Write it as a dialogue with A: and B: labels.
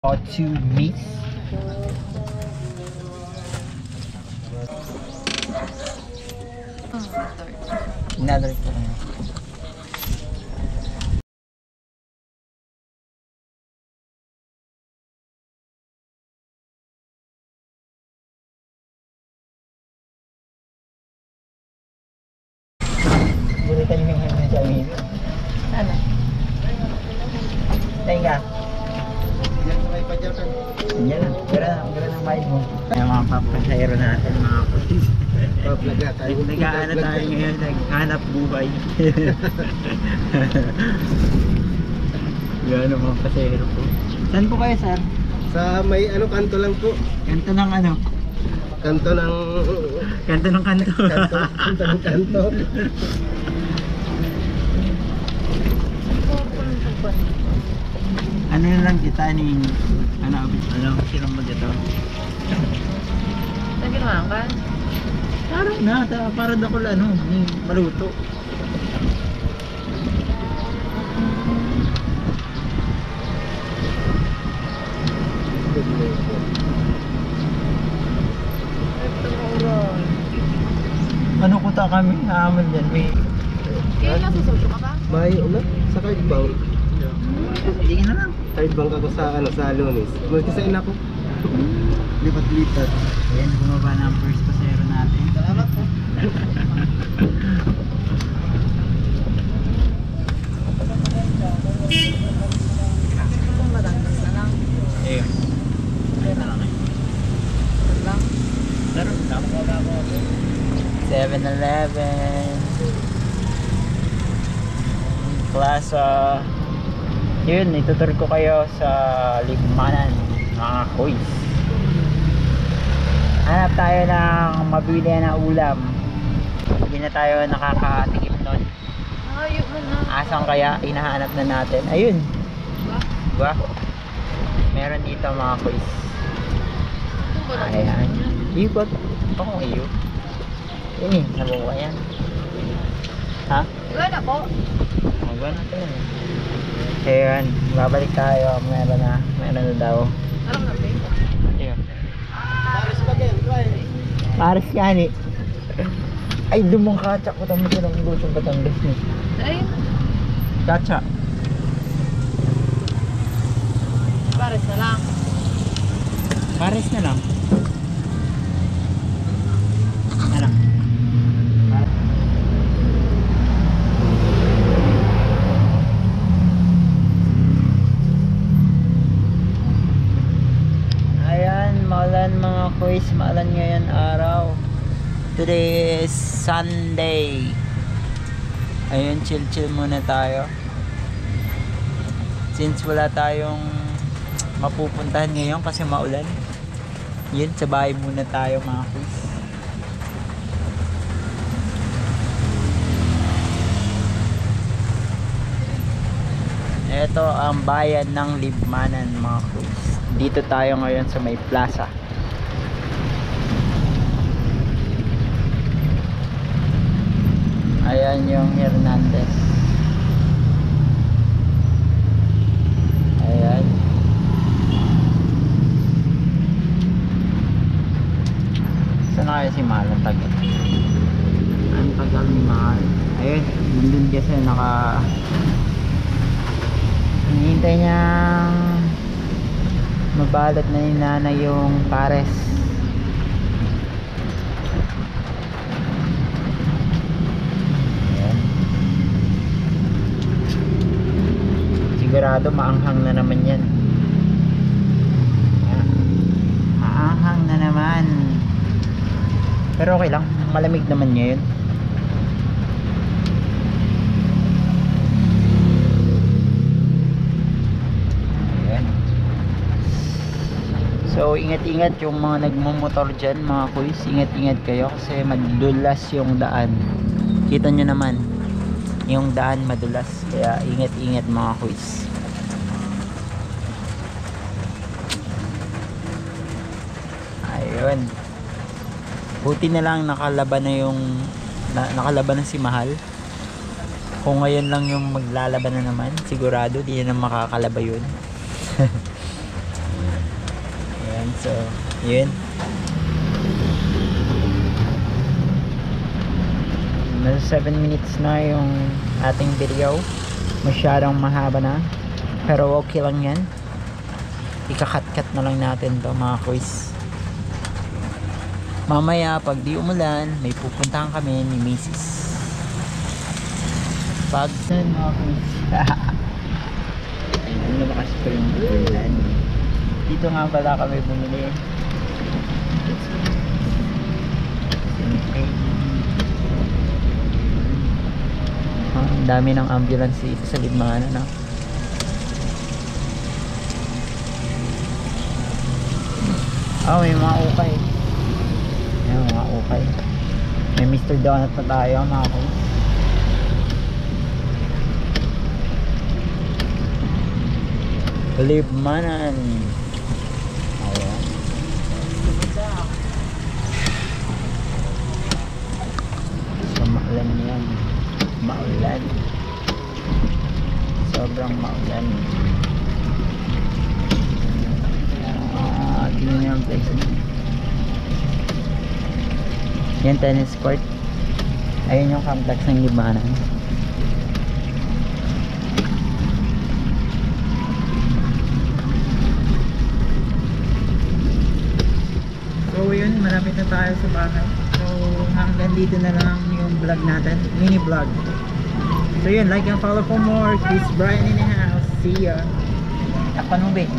A: Or two meats. Another thing. Bulitan yung mga sabihin. Ano? Teka.
B: Yan sa may padyakan.
A: Yan lang. Gara ng bayad mo. Ay mga papasayro natin mga kapatid.
B: Pablaga tayo.
A: Nag-aano tayo ngayon, naghanap buhay. Yan ang mga pasayro po. Saan po kayo, sir?
B: Sa may kanto lang po.
A: Kanto ng ano?
B: Kanto ng
A: Kanto ng kanto.
B: kanto ng kanto.
A: Ano na lang kita ni ano sirang ba dito?
C: Naginawa ka?
A: Parang na, para daw ko maluto. Ano kuta kami? Haaman dyan. May...
C: Kaya nasususo ka ba?
B: May sa card bank.
A: Hindi na lang.
B: Card bank ako sa Lunes. Magkasain ako.
A: Lipat-lipat. Ayan, bumaba na ang first pasero natin.
B: Salamat po.
C: Kung Batangas na lang.
A: Ayun. Ayun na lang eh.
C: Wala lang.
A: Laro, wala ko. 7-Eleven. Plaza. Yun, itutur ko kayo sa Libmanan, mga koys. Hanap tayo ng mabili na ulam. Hindi na tayo nakakatikim nun.
C: Ayun mo na.
A: Asan kaya? Hinahanap na natin. Ayun.
C: Diba?
A: Diba? Meron dito mga koys.
C: Kung Batangas
A: Ayan.
C: na yan.
A: Ikot. Ito kung iyo. Yun eh, nabuka yan. Ha?
C: Wala na po.
A: Magwa natin yan. Ayan, babalik tayo. Meron na daw.
C: Alam na ba?
A: Ayun.
B: Paris pa din.
A: Pares yan eh. Ay, dumong katsa ko tamo silang gusong Batangas eh.
C: Ayun.
A: Katsa.
C: Pares na lang.
A: Pares na lang. Ano? Ayan, maulan mga kuys, maulan ngayon araw. Today is Sunday. Ayun, chill muna tayo. Since wala tayong mapupuntahan ngayon kasi maulan. Yun, sa bahay muna tayo mga kuys. Ito ang bayan ng Libmanan mga kuys. Dito tayo ngayon sa may plaza. Ayan yung Hernandez. Ayan. Saan na kaya si Mahal ang tagal? Ang tagal ni Mahal. Ayun, nandun kasi hinihintay niyang mabalot na ni Nana yung pares. Ayan. Sigurado maanghang na naman yan. Ayan. Maanghang na naman. Pero okay lang, malamig naman ngayon. So ingat-ingat yung mga nagmumotor dyan mga kuys, ingat-ingat kayo kasi madulas yung daan. Kita nyo naman yung daan madulas, kaya ingat-ingat mga kuys. Ayun, buti na lang nakalaban na si Mahal. Kung ngayon lang yung maglalaban na naman, sigurado di na makakalaba yun. So, yun. Nasa 7 minutes na yung ating video. Masyadong mahaba na. Pero okay lang yan. Ika-cut-cut na lang natin to mga quiz. Mamaya pag di umulan, may pupuntahan kami ni Mrs. Pag mga quiz. Ayun, lumakas pa yung ulan. Dito nga pala kami bumili. Ang dami ng ambulance dito sa Libmana, no? Oh, may mga ukay. Ayan, mga ukay. May Mr. Donut pa tayo, mga quiz. Libmanan. Ayan. So, maulan yan. Maulan. Sobrang maulan. Tingnan niyo ang place. Yan, tennis court. Ayun yung complex ng Libmanan. So yun, malapit na tayo sa bahay. So hanggang dito na lang yung vlog natin, mini vlog. So yun, like and follow for more. Chris Brian in the house. See ya. Takpan mo, babe.